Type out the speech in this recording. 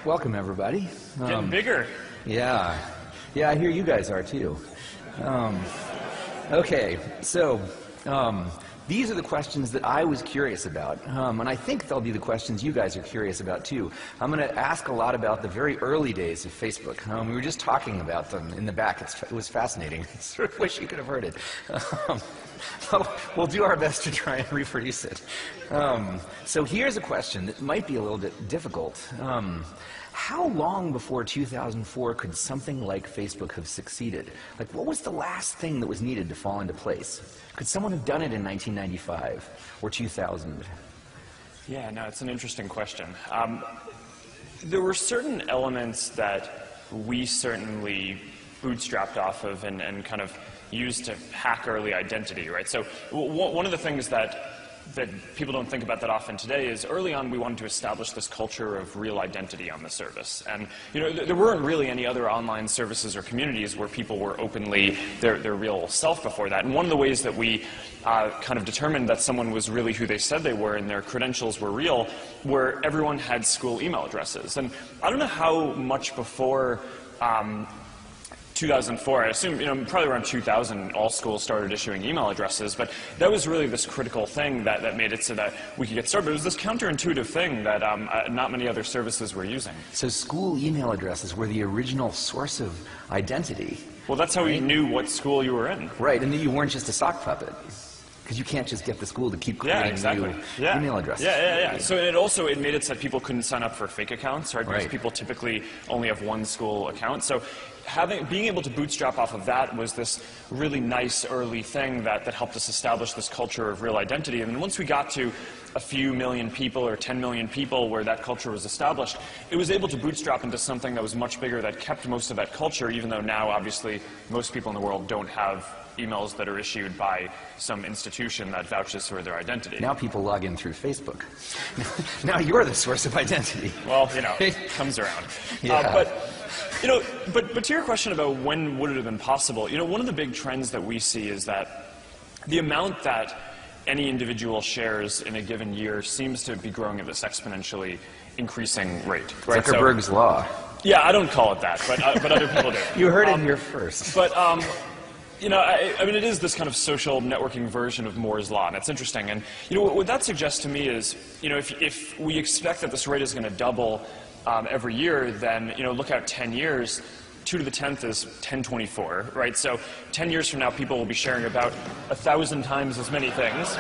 Welcome, everybody. Getting bigger. Yeah. Yeah, I hear you guys are, too. Okay, so these are the questions that I was curious about, and I think they'll be the questions you guys are curious about, too. I'm going to ask a lot about the very early days of Facebook. We were just talking about them in the back. It was fascinating. I sort of wish you could have heard it. We'll do our best to try and reproduce it. So here's a question that might be a little bit difficult. How long before 2004 could something like Facebook have succeeded? Like, what was the last thing that was needed to fall into place? Could someone have done it in 1995 or 2000? Yeah, no, it's an interesting question. There were certain elements that we certainly bootstrapped off of and kind of used to hack early identity, right? So one of the things that people don't think about that often today is early on we wanted to establish this culture of real identity on the service. And there weren't really any other online services or communities where people were openly their real self before that. And one of the ways that we kind of determined that someone was really who they said they were and their credentials were real were everyone had school email addresses. And I don't know how much before 2004, I assume, probably around 2000, all schools started issuing email addresses, but that was really this critical thing that made it so that we could get started. It was this counterintuitive thing that not many other services were using. So school email addresses were the original source of identity. Well, that's how you knew what school you were in. Right, and then you weren't just a sock puppet. Because you can't just get the school to keep creating new email addresses. Yeah. So it made it so that people couldn't sign up for fake accounts, right? Because people typically only have one school account. So being able to bootstrap off of that was this really nice early thing that helped us establish this culture of real identity. And then once we got to a few million people or 10 million people where that culture was established, it was able to bootstrap into something that was much bigger that kept most of that culture, even though now, obviously, most people in the world don't have emails that are issued by some institution that vouches for their identity. Now people log in through Facebook. Now you're the source of identity. Well, it comes around. Yeah. But to your question about when would it have been possible, one of the big trends that we see is that the amount that any individual shares in a given year seems to be growing at this exponentially increasing rate. Right? Zuckerberg's law. Yeah, I don't call it that, but other people do. You heard it here first. But I mean, it is this kind of social networking version of Moore's Law, and it's interesting. And what that suggests to me is, if we expect that this rate is going to double every year, then look out 10 years. 2 to the 10th is 1024, right? So 10 years from now, people will be sharing about 1,000 times as many things.